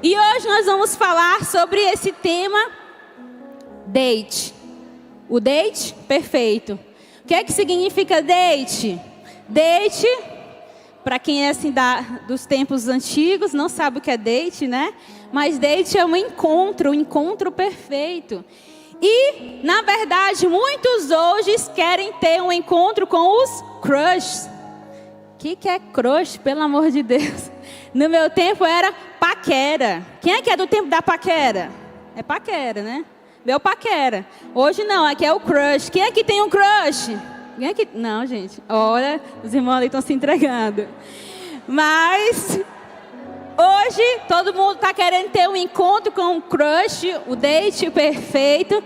E hoje nós vamos falar sobre esse tema, date. O date perfeito. O que é que significa date? Date, para quem é assim dos tempos antigos, não sabe o que é date, né? Mas date é um encontro perfeito. E, na verdade, muitos hoje querem ter um encontro com os crushes. O que é crush, pelo amor de Deus? No meu tempo era paquera. Quem é que é do tempo da paquera? É paquera, né? Meu paquera. Hoje não, aqui é o crush. Quem é que tem um crush? Quem é que... Não, gente. Olha, os irmãos ali estão se entregando. Mas hoje todo mundo está querendo ter um encontro com o crush, o date perfeito.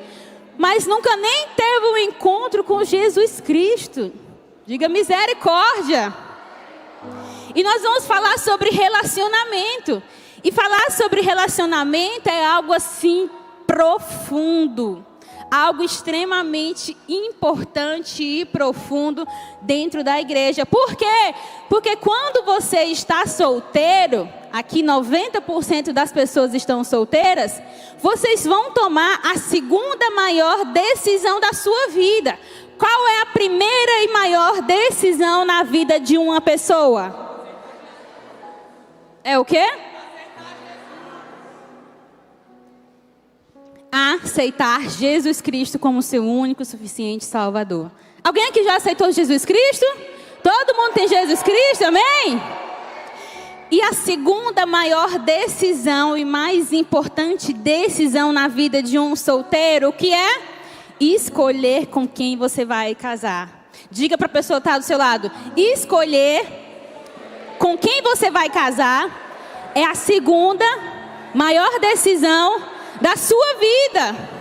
Mas nunca nem teve um encontro com Jesus Cristo. Diga misericórdia. E nós vamos falar sobre relacionamento. E falar sobre relacionamento é algo assim profundo. Algo extremamente importante e profundo dentro da igreja. Por quê? Porque quando você está solteiro, aqui 90% das pessoas estão solteiras, vocês vão tomar a segunda maior decisão da sua vida. Qual é a primeira e maior decisão na vida de uma pessoa? É o quê? Aceitar Jesus Cristo como seu único e suficiente Salvador. Alguém aqui já aceitou Jesus Cristo? Todo mundo tem Jesus Cristo, amém? E a segunda maior decisão e mais importante decisão na vida de um solteiro, o que é? Escolher com quem você vai casar. Diga para a pessoa que está do seu lado, escolher com quem você vai casar é a segunda maior decisão da sua vida.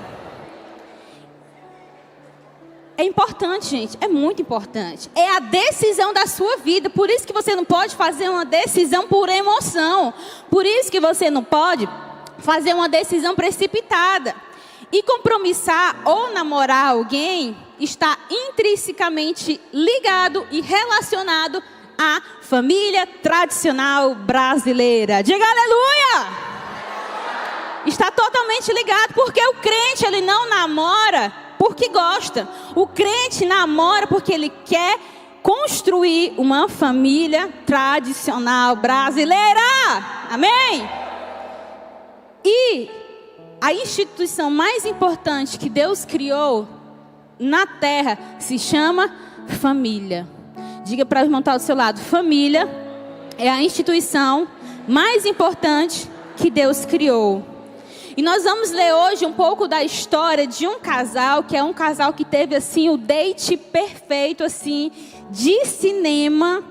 É importante, gente, é muito importante. É a decisão da sua vida. Por isso que você não pode fazer uma decisão por emoção. Por isso que você não pode fazer uma decisão precipitada. E compromissar ou namorar alguém está intrinsecamente ligado e relacionado à família tradicional brasileira. Diga aleluia! Está totalmente ligado, porque o crente ele não namora porque gosta. O crente namora porque ele quer construir uma família tradicional brasileira. Amém? E a instituição mais importante que Deus criou na terra se chama família. Diga para o irmão que está do seu lado, família é a instituição mais importante que Deus criou. E nós vamos ler hoje um pouco da história de um casal, que é um casal que teve assim o date perfeito assim de cinema,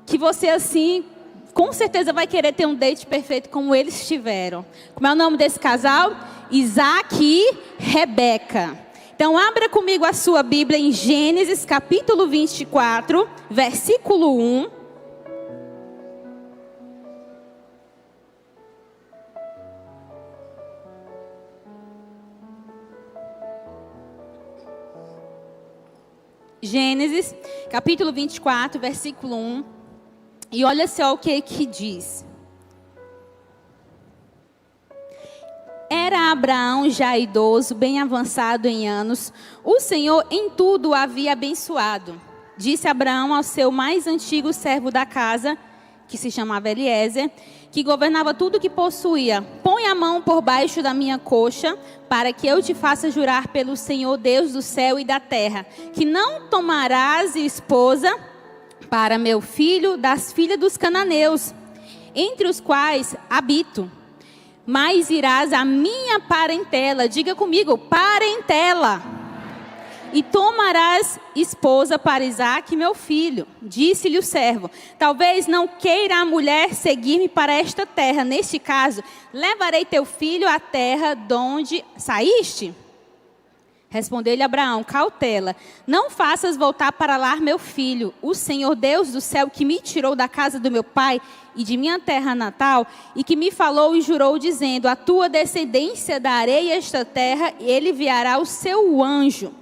que você assim com certeza vai querer ter um date perfeito como eles tiveram. Como é o nome desse casal? Isaac e Rebeca. Então abra comigo a sua Bíblia em Gênesis capítulo 24, versículo 1. Gênesis, capítulo 24, versículo 1. E olha só o que diz. Era Abraão já idoso, bem avançado em anos. O Senhor em tudo o havia abençoado. Disse Abraão ao seu mais antigo servo da casa, que se chamava Eliezer, que governava tudo o que possuía. Põe a mão por baixo da minha coxa, para que eu te faça jurar pelo Senhor Deus do céu e da terra, que não tomarás esposa para meu filho das filhas dos cananeus, entre os quais habito, mas irás à minha parentela. Diga comigo, parentela. E tomarás esposa para Isaque, meu filho. Disse-lhe o servo, talvez não queira a mulher seguir-me para esta terra. Neste caso, levarei teu filho à terra de onde saíste. Respondeu-lhe Abraão, cautela, não faças voltar para lá meu filho. O Senhor Deus do céu, que me tirou da casa do meu pai e de minha terra natal, e que me falou e jurou, dizendo, a tua descendência darei esta terra, e ele enviará o seu anjo.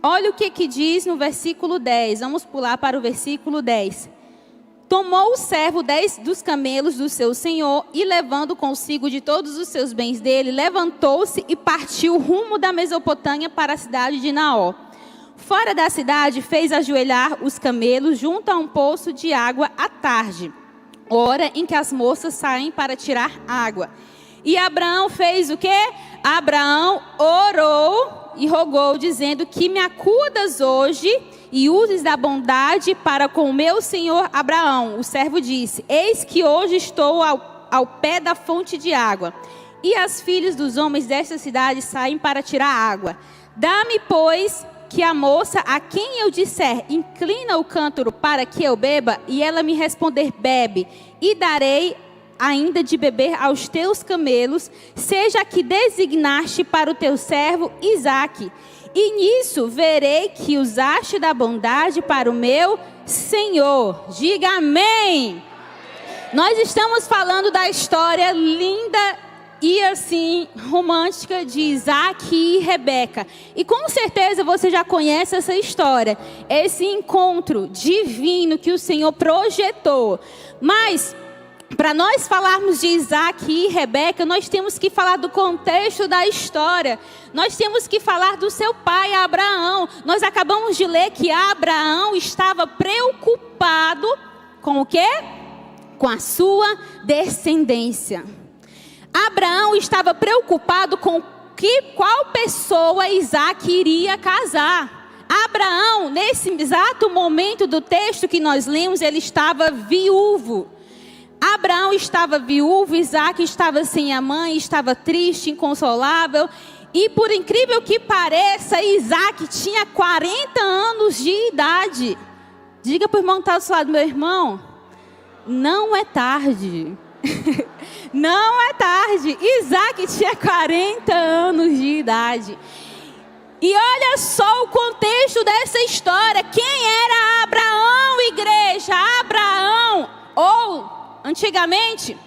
Olha o que diz no versículo 10. Vamos pular para o versículo 10. Tomou o servo 10 dos camelos do seu senhor e, levando consigo de todos os seus bens dele, levantou-se e partiu rumo da Mesopotâmia para a cidade de Naó. Fora da cidade, fez ajoelhar os camelos junto a um poço de água à tarde, hora em que as moças saem para tirar água. E Abraão fez o quê? Abraão orou e rogou, dizendo: que me acudas hoje e uses da bondade para com o meu senhor Abraão. O servo disse: eis que hoje estou ao pé da fonte de água, e as filhas dos homens desta cidade saem para tirar água. Dá-me, pois, que a moça a quem eu disser: inclina o cântaro para que eu beba, e ela me responder: bebe, e darei ainda de beber aos teus camelos, seja a que designaste para o teu servo Isaque. E nisso verei que usaste da bondade para o meu Senhor. Diga amém. Nós estamos falando da história linda e assim romântica de Isaque e Rebeca. E com certeza você já conhece essa história, esse encontro divino que o Senhor projetou. Mas para nós falarmos de Isaque e Rebeca, nós temos que falar do contexto da história. Nós temos que falar do seu pai Abraão. Nós acabamos de ler que Abraão estava preocupado com o quê? Com a sua descendência. Abraão estava preocupado com qual pessoa Isaque iria casar. Abraão, nesse exato momento do texto que nós lemos, ele estava viúvo. Abraão estava viúvo, Isaque estava sem a mãe, estava triste, inconsolável. E por incrível que pareça, Isaque tinha 40 anos de idade. Diga para o irmão que está do seu lado: meu irmão, não é tarde. Não é tarde. Isaque tinha 40 anos de idade. E olha só o contexto dessa história. Quem era Abraão, igreja? Abraão, ou antigamente,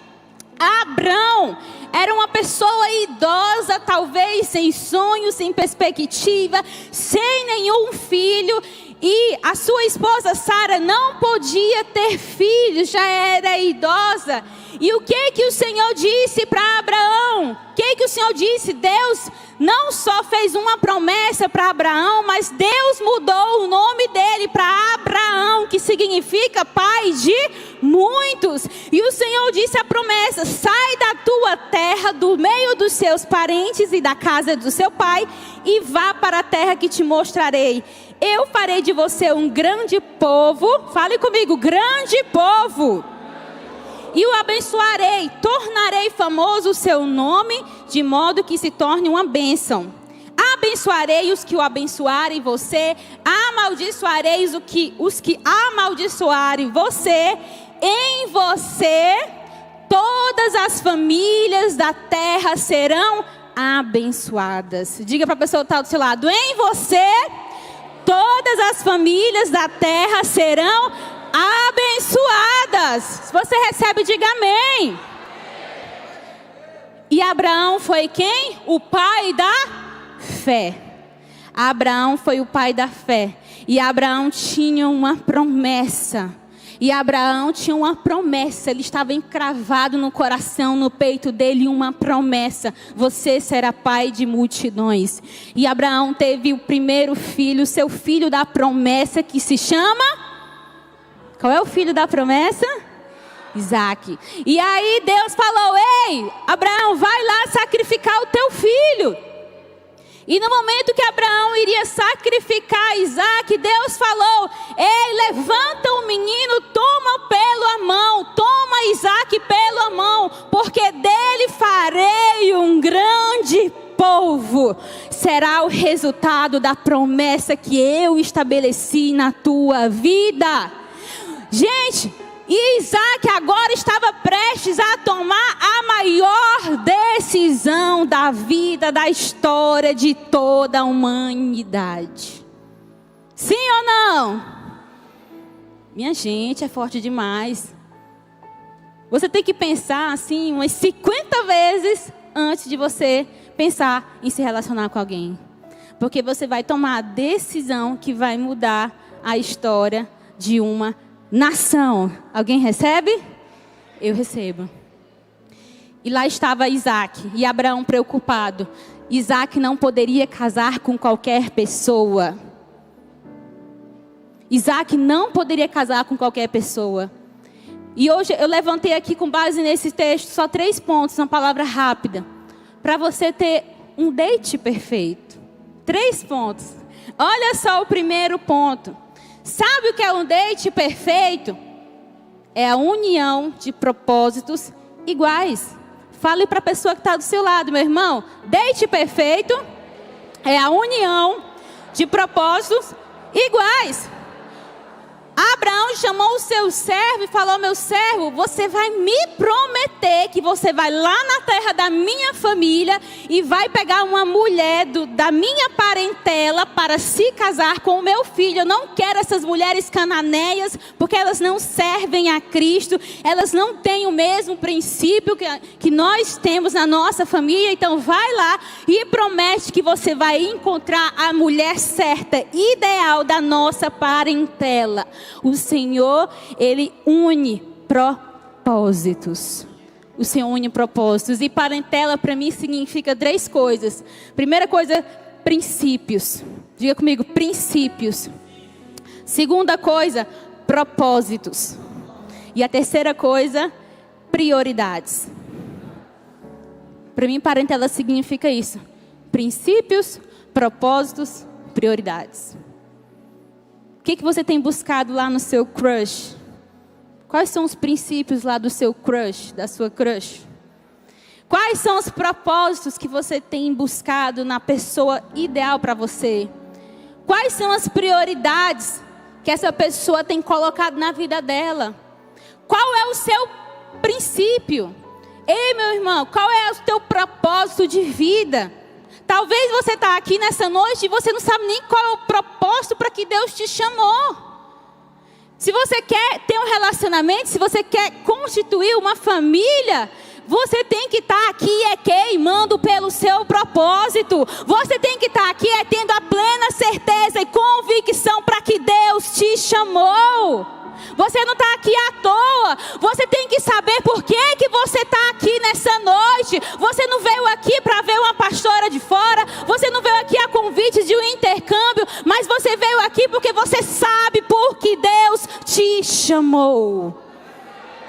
Abrão era uma pessoa idosa, talvez sem sonho, sem perspectiva, sem nenhum filho. E a sua esposa Sara não podia ter filhos, já era idosa. E o que o Senhor disse para Abraão? O que o Senhor disse? Deus não só fez uma promessa para Abraão, mas Deus mudou o nome dele para Abraão, que significa pai de muitos. E o Senhor disse a promessa: sai da tua terra, do meio dos seus parentes e da casa do seu pai, e vá para a terra que te mostrarei. Eu farei de você um grande povo. Fale comigo: grande povo. E o abençoarei, tornarei famoso o seu nome, de modo que se torne uma bênção. Abençoarei os que o abençoarem você, amaldiçoarei os que amaldiçoarem você. Em você, todas as famílias da terra serão abençoadas. Diga para a pessoa que está do seu lado: em você, todas as famílias da terra serão abençoadas. Se você recebe, diga amém. E Abraão foi quem? O pai da fé. Abraão foi o pai da fé. E Abraão tinha uma promessa. Ele estava encravado no coração, no peito dele, uma promessa: você será pai de multidões. E Abraão teve o primeiro filho, seu filho da promessa, que se chama... Qual é o filho da promessa? Isaque. E aí Deus falou: ei, Abraão, vai lá sacrificar o teu filho. E no momento que Abraão iria sacrificar Isaque, Deus falou: ei, levanta o menino, toma pela mão, toma Isaque pela mão, porque dele farei um grande povo. Será o resultado da promessa que eu estabeleci na tua vida. Gente, e Isaque agora estava prestes a tomar a maior decisão da vida, da história de toda a humanidade. Sim ou não? Minha gente, é forte demais. Você tem que pensar assim umas 50 vezes antes de você pensar em se relacionar com alguém. Porque você vai tomar a decisão que vai mudar a história de uma nação. Alguém recebe? Eu recebo. E lá estava Isaac e Abraão preocupado. Isaac não poderia casar com qualquer pessoa. Isaac não poderia casar com qualquer pessoa. E hoje eu levantei aqui com base nesse texto só 3 pontos, uma palavra rápida. Para você ter um date perfeito. 3 pontos. Olha só o primeiro ponto. Sabe o que é um date perfeito? É a união de propósitos iguais. Fale para a pessoa que está do seu lado, meu irmão. Date perfeito é a união de propósitos iguais. Abraão chamou o seu servo e falou: meu servo, você vai me prometer que você vai lá na terra da minha família e vai pegar uma mulher da minha parentela para se casar com o meu filho. Eu não quero essas mulheres cananeias, porque elas não servem a Cristo, elas não têm o mesmo princípio que nós temos na nossa família. Então vai lá e promete que você vai encontrar a mulher certa, ideal da nossa parentela. O Senhor, Ele une propósitos. O Senhor une propósitos. E parentela para mim significa 3 coisas. Primeira coisa, princípios. Diga comigo, princípios. Segunda coisa, propósitos. E a terceira coisa, prioridades. Para mim, parentela significa isso. Princípios, propósitos, prioridades. O que você tem buscado lá no seu crush? Quais são os princípios lá do seu crush, da sua crush? Quais são os propósitos que você tem buscado na pessoa ideal para você? Quais são as prioridades que essa pessoa tem colocado na vida dela? Qual é o seu princípio? Ei, meu irmão, qual é o teu propósito de vida? Talvez você está aqui nessa noite e você não sabe nem qual é o propósito para que Deus te chamou. Se você quer ter um relacionamento, se você quer constituir uma família, você tem que estar aqui queimando pelo seu propósito. Você tem que estar aqui tendo a plena certeza e convicção para que Deus te chamou. Você não está aqui à toa. Você tem que saber por que você está aqui nessa noite. Você não veio aqui para ver uma pastora de fora. Você não veio aqui a convite de um intercâmbio. Mas você veio aqui porque você sabe por que Deus te chamou.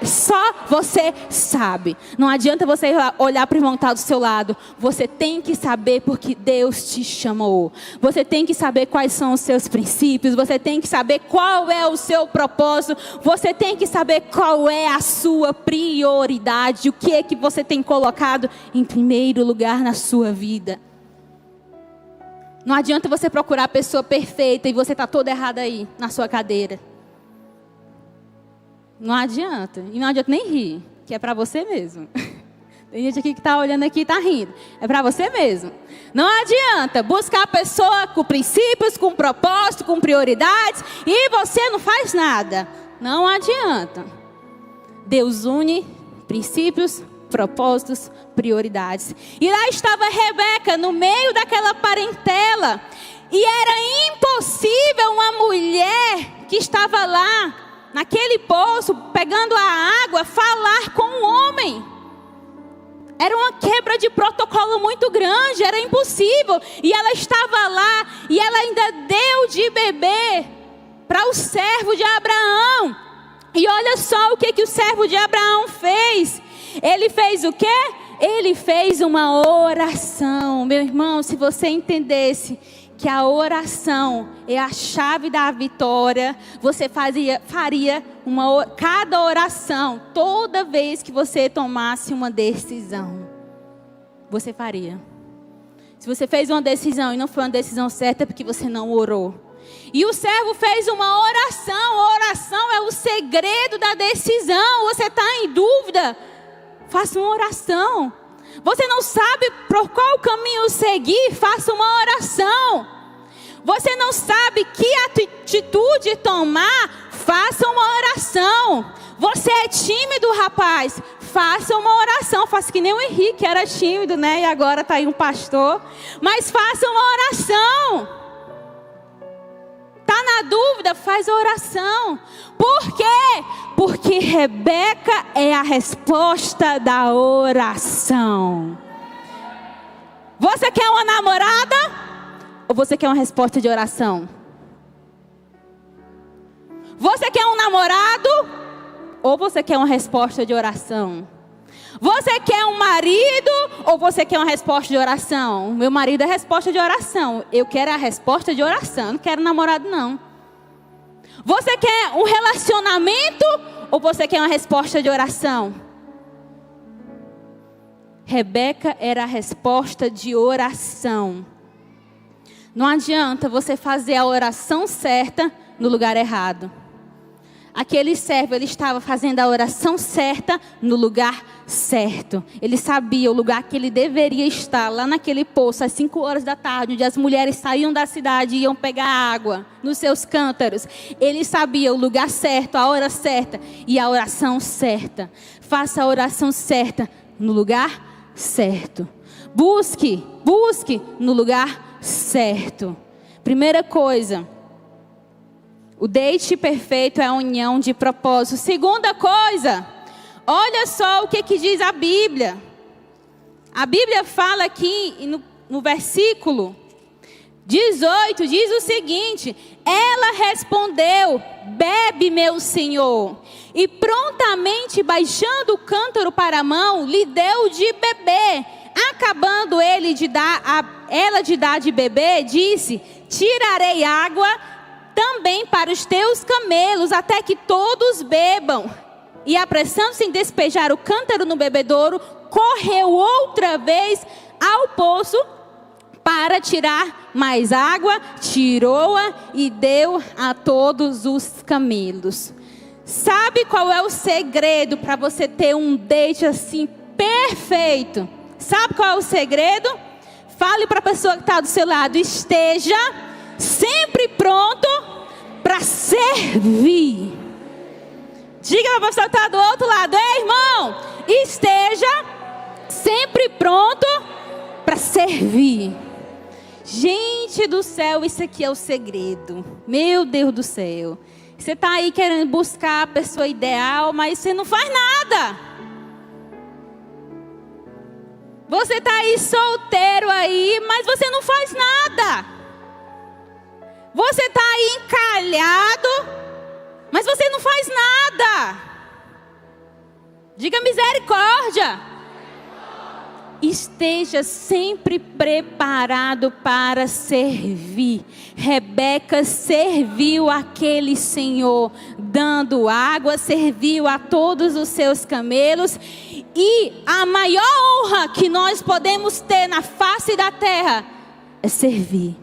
Só você sabe. Não adianta você olhar para o irmão que está do seu lado. Você tem que saber porque Deus te chamou. Você tem que saber quais são os seus princípios. Você tem que saber qual é o seu propósito. Você tem que saber qual é a sua prioridade. O que é que você tem colocado em primeiro lugar na sua vida. Não adianta você procurar a pessoa perfeita e você está toda errada aí na sua cadeira. Não adianta. E não adianta nem rir, que é para você mesmo. Tem gente aqui que está olhando aqui e está rindo. É para você mesmo. Não adianta buscar a pessoa com princípios, com propósito, com prioridades, e você não faz nada. Não adianta. Deus une princípios, propósitos, prioridades. E lá estava Rebeca no meio daquela parentela. E era impossível uma mulher que estava lá naquele poço, pegando a água, falar com um homem. Era uma quebra de protocolo muito grande, era impossível. E ela estava lá, e ela ainda deu de beber para o servo de Abraão. E olha só o que o servo de Abraão fez. Ele fez o quê? Ele fez uma oração. Meu irmão, se você entendesse que a oração é a chave da vitória, você faria cada oração, toda vez que você tomasse uma decisão, você faria. Se você fez uma decisão e não foi uma decisão certa, é porque você não orou. E o servo fez uma oração. A oração é o segredo da decisão. Você está em dúvida? Faça uma oração. Você não sabe por qual caminho seguir? Faça uma oração. Você não sabe que atitude tomar? Faça uma oração. Você é tímido, rapaz? Faça uma oração. Faça que nem o Henrique, que era tímido, né? E agora está aí um pastor. Mas faça uma oração. Tá na dúvida? Faz a oração. Por quê? Porque Rebeca é a resposta da oração. Você quer uma namorada? Ou você quer uma resposta de oração? Você quer um namorado? Ou você quer uma resposta de oração? Você quer um marido? Ou você quer uma resposta de oração? Meu marido é a resposta de oração. Eu quero a resposta de oração. Eu não quero namorado, não. Você quer um relacionamento? Ou você quer uma resposta de oração? Rebeca era a resposta de oração. Não adianta você fazer a oração certa no lugar errado. Aquele servo, ele estava fazendo a oração certa no lugar certo. Ele sabia o lugar que ele deveria estar, lá naquele poço, às 5 horas da tarde, onde as mulheres saíam da cidade e iam pegar água nos seus cântaros. Ele sabia o lugar certo, a hora certa e a oração certa. Faça a oração certa no lugar certo. Busque no lugar certo. Primeira coisa, o date perfeito é a união de propósito. Segunda coisa, olha só o que diz a Bíblia. A Bíblia fala aqui no versículo 18, diz o seguinte: ela respondeu, bebe, meu senhor. E prontamente, baixando o cântaro para a mão, lhe deu de beber. Acabando ela de dar de beber, disse: tirarei água também para os teus camelos, até que todos bebam. E apressando-se em despejar o cântaro no bebedouro, correu outra vez ao poço para tirar mais água, tirou-a e deu a todos os camelos. Sabe qual é o segredo para você ter um date assim perfeito? Sabe qual é o segredo? Fale para a pessoa que está do seu lado: esteja sempre pronto para servir. Diga para a pessoa que está do outro lado: ei, irmão, esteja sempre pronto para servir. Gente do céu, isso aqui é o segredo. Meu Deus do céu. Você está aí querendo buscar a pessoa ideal, mas você não faz nada. Você está aí solteiro aí, mas você não faz nada. Você está aí encalhado, mas você não faz nada. Diga misericórdia. Esteja sempre preparado para servir. Rebeca serviu aquele senhor, dando água, serviu a todos os seus camelos. E a maior honra que nós podemos ter na face da terra é servir.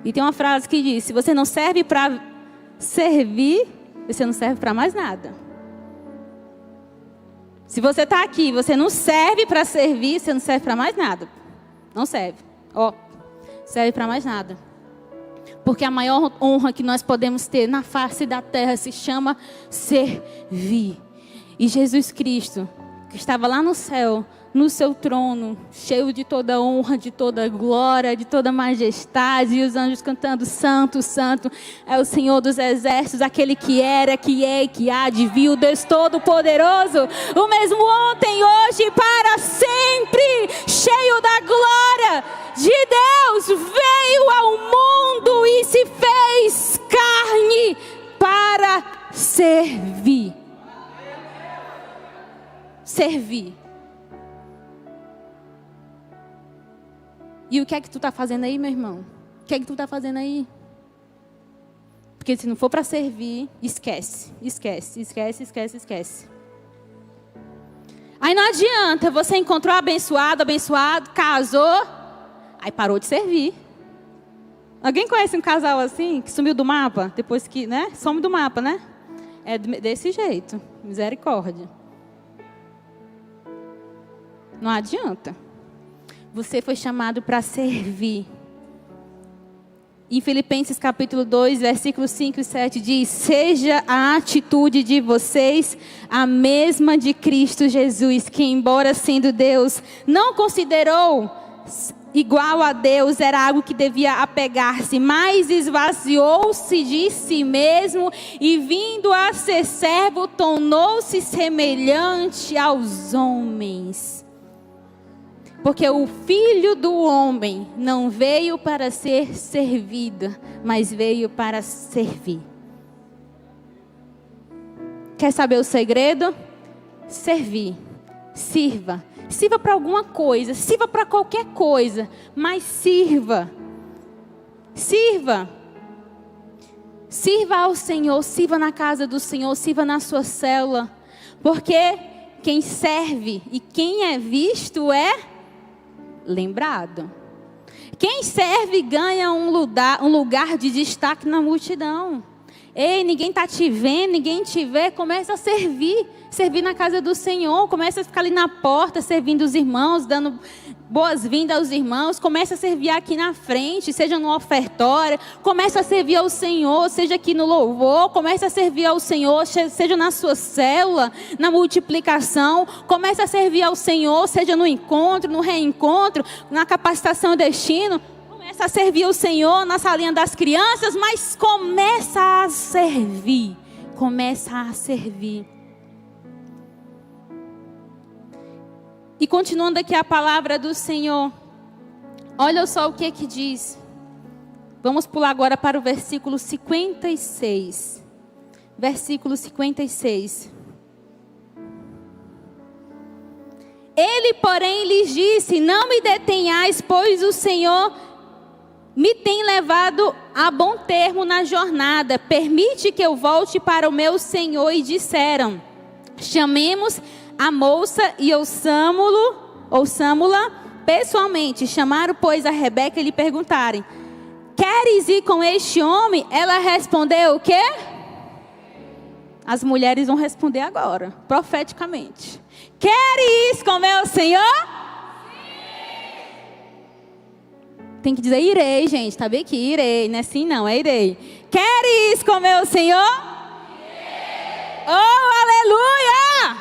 E tem uma frase que diz: se você não serve para servir, você não serve para mais nada. Se você está aqui, você não serve para servir, você não serve para mais nada. Não serve. Serve para mais nada. Porque a maior honra que nós podemos ter na face da terra se chama servir. E Jesus Cristo, que estava lá no céu, no seu trono, cheio de toda honra, de toda glória, de toda majestade, e os anjos cantando: Santo, Santo é o Senhor dos exércitos, aquele que era, que é e que há de vir, o Deus Todo-Poderoso, o mesmo ontem, hoje e para sempre, cheio da glória de Deus, veio ao mundo e se fez carne para servir. Servir. E o que é que tu está fazendo aí, meu irmão? O que é que tu está fazendo aí? Porque se não for para servir, esquece. Aí não adianta, você encontrou abençoado, casou, aí parou de servir. Alguém conhece um casal assim, que sumiu do mapa? Depois que, né? Some do mapa, né? É desse jeito. Misericórdia. Não adianta. Você foi chamado para servir. Em Filipenses capítulo 2, versículos 5 e 7 diz: seja a atitude de vocês a mesma de Cristo Jesus, que embora sendo Deus, não considerou igual a Deus, era algo que devia apegar-se, mas esvaziou-se de si mesmo e, vindo a ser servo, tornou-se semelhante aos homens. Porque o Filho do Homem não veio para ser servido, mas veio para servir. Quer saber o segredo? Servir. Sirva. Sirva para alguma coisa, sirva para qualquer coisa, mas sirva. Sirva. Sirva ao Senhor, sirva na casa do Senhor, sirva na sua célula. Porque quem serve e quem é visto é lembrado. Quem serve ganha um lugar de destaque na multidão. Ei, ninguém está te vendo, ninguém te vê, começa a servir. Servir na casa do Senhor, começa a ficar ali na porta, servindo os irmãos, dando boas-vindas aos irmãos, começa a servir aqui na frente, seja no ofertório, começa a servir ao Senhor, seja aqui no louvor, começa a servir ao Senhor, seja na sua célula, na multiplicação, começa a servir ao Senhor, seja no encontro, no reencontro, na capacitação e destino, começa a servir ao Senhor na salinha das crianças, mas começa a servir, E continuando aqui a palavra do Senhor, olha só o que diz. Vamos pular agora para o versículo 56. Versículo 56. Ele, porém, lhes disse: não me detenhais, pois o Senhor me tem levado a bom termo na jornada. Permite que eu volte para o meu Senhor. E disseram: chamemos a moça e ouçamo-la pessoalmente. Chamaram, pois, a Rebeca e lhe perguntaram: queres ir com este homem? Ela respondeu o quê? As mulheres vão responder agora, profeticamente. Queres ir com meu Senhor? Tem que dizer irei, gente, tá bem aqui, irei, não é assim não, é irei. Queres ir com meu Senhor? Oh, aleluia!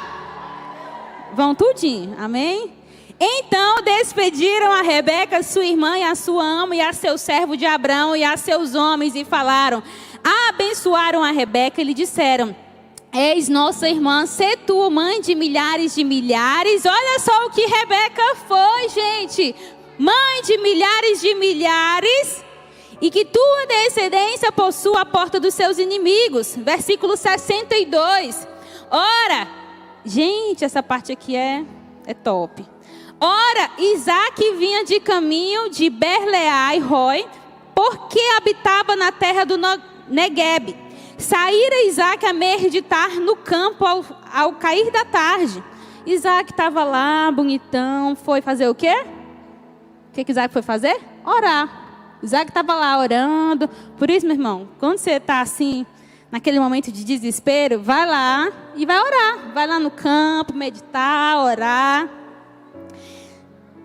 Vão tudinho, amém? Então despediram a Rebeca, sua irmã, e a sua ama, e a seu servo de Abrão, e a seus homens, e falaram. Abençoaram a Rebeca e lhe disseram: eis nossa irmã, sê tu mãe de milhares de milhares. Olha só o que Rebeca foi, gente. Mãe de milhares, e que tua descendência possua a porta dos seus inimigos. Versículo 62. Ora, gente, essa parte aqui é top. Ora, Isaque vinha de caminho de Berleai-Roi, porque habitava na terra do Neguebe. Saíra Isaque a meditar no campo ao cair da tarde. Isaque estava lá, bonitão, foi fazer o quê? O que Isaque foi fazer? Orar. Isaque estava lá orando. Por isso, meu irmão, quando você está assim, naquele momento de desespero, vai lá e vai orar. Vai lá no campo, meditar, orar.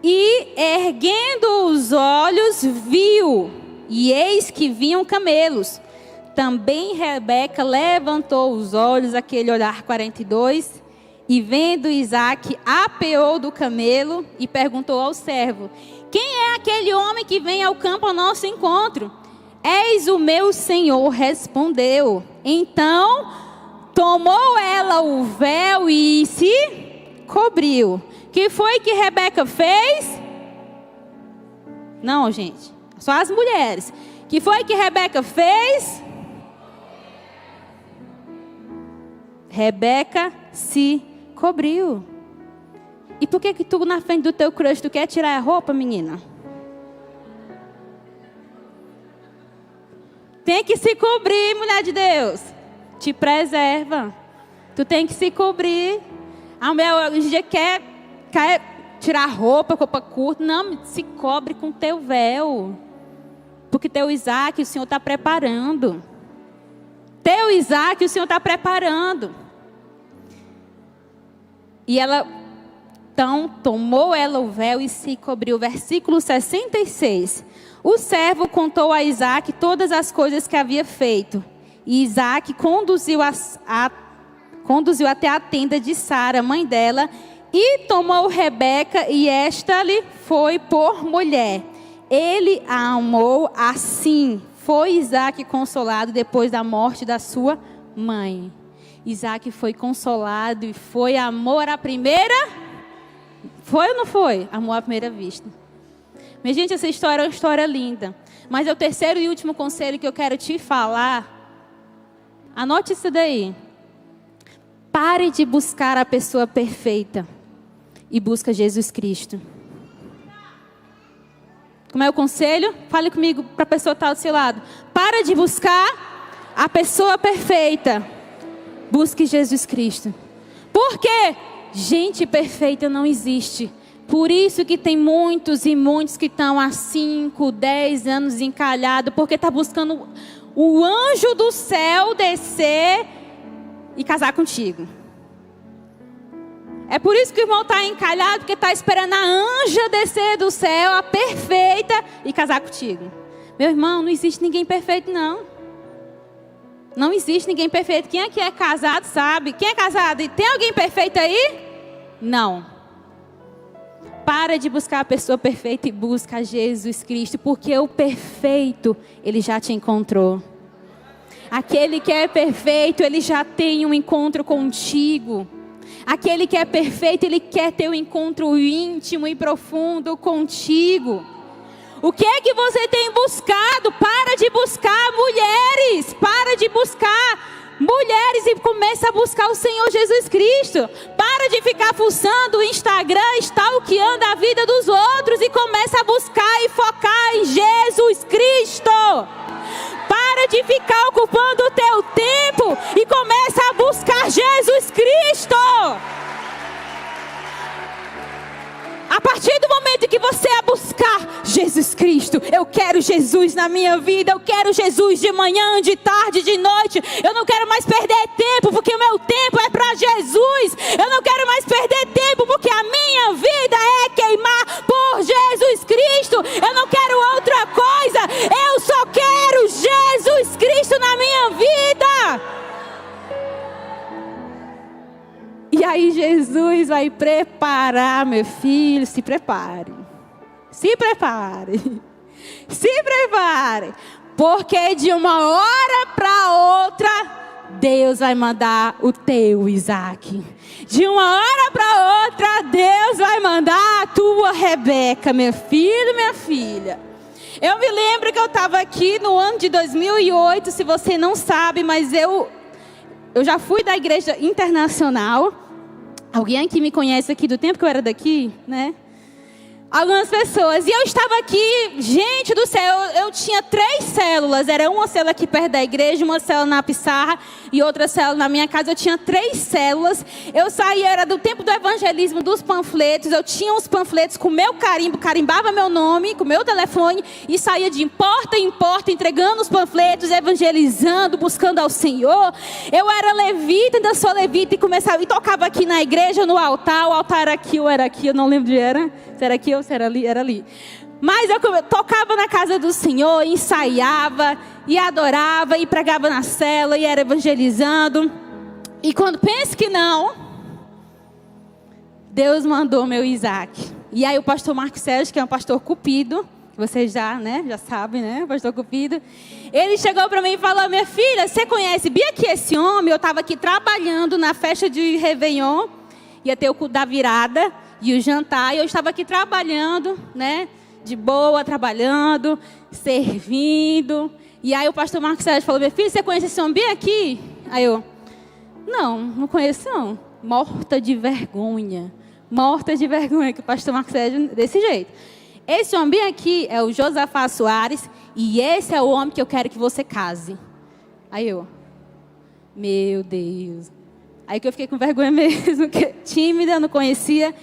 E erguendo os olhos, viu, e eis que vinham camelos. Também Rebeca levantou os olhos, aquele olhar 42, e vendo Isaque, apeou do camelo e perguntou ao servo: quem é aquele homem que vem ao campo ao nosso encontro? És o meu senhor, respondeu. Então tomou ela o véu e se cobriu. Que foi que Rebeca fez? Não, gente, só as mulheres. Que foi que Rebeca fez? Rebeca se cobriu. E por que tu na frente do teu crush, tu quer tirar a roupa, menina? Tem que se cobrir, mulher de Deus. Te preserva. Tu tem que se cobrir. A mulher hoje em dia quer tirar roupa curta. Não, se cobre com teu véu. Porque teu Isaque o Senhor está preparando. Teu Isaque o Senhor está preparando. E ela, então, tomou ela o véu e se cobriu. Versículo 66. O servo contou a Isaque todas as coisas que havia feito. E Isaque conduziu até a tenda de Sara, mãe dela, E tomou Rebeca, e esta lhe foi por mulher. Ele a amou, assim foi Isaque consolado depois da morte da sua mãe. Isaque foi consolado e foi amor à primeira... Foi ou não foi? Amor à primeira vista. Minha gente, essa história é uma história linda. Mas é o terceiro e último conselho que eu quero te falar. Anote isso daí. Pare de buscar a pessoa perfeita e busca Jesus Cristo. Como é o conselho? Fale comigo para a pessoa que está do seu lado. Para de buscar a pessoa perfeita. Busque Jesus Cristo. Por quê? Gente perfeita não existe. Por isso que tem muitos e muitos que estão há 5, 10 anos encalhados, porque está buscando o anjo do céu descer e casar contigo. É por isso que o irmão está encalhado, porque está esperando a anja descer do céu, a perfeita, e casar contigo. Meu irmão, não existe ninguém perfeito, não. Não existe ninguém perfeito. Quem aqui é casado sabe. Quem é casado e tem alguém perfeito aí? Não. Para de buscar a pessoa perfeita e busca Jesus Cristo, porque o perfeito, Ele já te encontrou. Aquele que é perfeito, Ele já tem um encontro contigo. Aquele que é perfeito, Ele quer ter um encontro íntimo e profundo contigo. O que é que você tem buscado? Para de buscar mulheres. Para de buscar mulheres e começa a buscar o Senhor Jesus Cristo. Para de ficar fuçando o Instagram, stalkeando a vida dos outros e começa a buscar e focar em Jesus Cristo. Para de ficar ocupando o teu tempo e começa a buscar Jesus Cristo. A partir do momento que você é buscar Jesus Cristo, eu quero Jesus na minha vida, eu quero Jesus de manhã, de tarde, de noite. Eu não quero mais perder tempo, porque o meu tempo é para Jesus. Eu não quero mais perder tempo, porque a minha vida é queimar por Jesus Cristo. Eu não quero outra coisa, eu só quero Jesus Cristo na minha vida. E aí Jesus vai preparar, meu filho, se prepare. Se prepare. Se prepare. Porque de uma hora para outra, Deus vai mandar o teu Isaque. De uma hora para outra, Deus vai mandar a tua Rebeca, meu filho, minha filha. Eu me lembro que eu estava aqui no ano de 2008, se você não sabe, mas eu já fui da igreja internacional. Alguém aqui me conhece aqui do tempo que eu era daqui, né? Algumas pessoas. E eu estava aqui, gente do céu, eu tinha 3 células. Era uma célula aqui perto da igreja, uma célula na Pissarra e outra célula na minha casa. Eu tinha 3 células. Eu saía, era do tempo do evangelismo, dos panfletos. Eu tinha uns panfletos com meu carimbo, carimbava meu nome, com meu telefone e saía de porta em porta, entregando os panfletos, evangelizando, buscando ao Senhor. Eu era levita, ainda sou levita, e tocava aqui na igreja, no altar. O altar era aqui, ou era aqui, eu não lembro de era. Se era aqui ou se era ali, era ali. Mas eu tocava na casa do Senhor, ensaiava, e adorava, e pregava na cela, e era evangelizando. E quando penso que não, Deus mandou meu Isaque. E aí o pastor Marcos Sérgio, que é um pastor cupido, vocês já sabem, né? Pastor cupido. Ele chegou para mim e falou: minha filha, você conhece bem aqui esse homem? Eu estava aqui trabalhando na festa de Réveillon, ia ter o culto da virada e o jantar, e eu estava aqui trabalhando, né? De boa, trabalhando, servindo. E aí o pastor Marcos Sérgio falou: minha filha, você conhece esse homem bem aqui? Aí eu: não conheço não. Morta de vergonha, que o pastor Marcos Sérgio, desse jeito. Esse homem bem aqui é o Josafá Soares, e esse é o homem que eu quero que você case. Aí eu: meu Deus. Aí que eu fiquei com vergonha mesmo, tímida, não conhecia.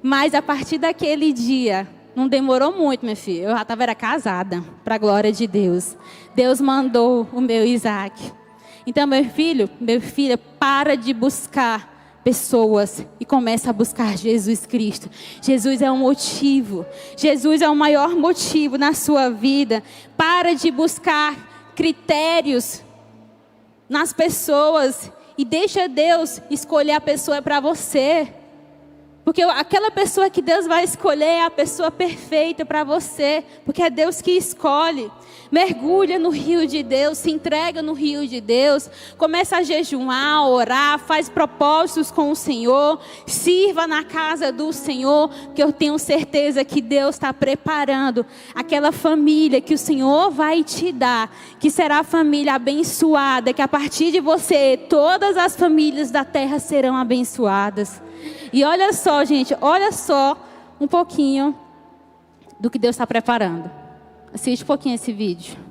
Mas a partir daquele dia, não demorou muito, minha filha. Eu já estava casada, para a glória de Deus. Deus mandou o meu Isaque. Então, meu filho, minha filha, para de buscar pessoas e começa a buscar Jesus Cristo. Jesus é um motivo. Jesus é o maior motivo na sua vida. Para de buscar critérios nas pessoas e deixa Deus escolher a pessoa para você. Porque aquela pessoa que Deus vai escolher é a pessoa perfeita para você. Porque é Deus que escolhe. Mergulha no rio de Deus, se entrega no rio de Deus. Começa a jejuar, orar, faz propósitos com o Senhor. Sirva na casa do Senhor. Porque eu tenho certeza que Deus está preparando aquela família que o Senhor vai te dar. Que será a família abençoada. Que a partir de você, todas as famílias da terra serão abençoadas. E olha só, gente, olha só um pouquinho do que Deus está preparando. Assiste um pouquinho esse vídeo.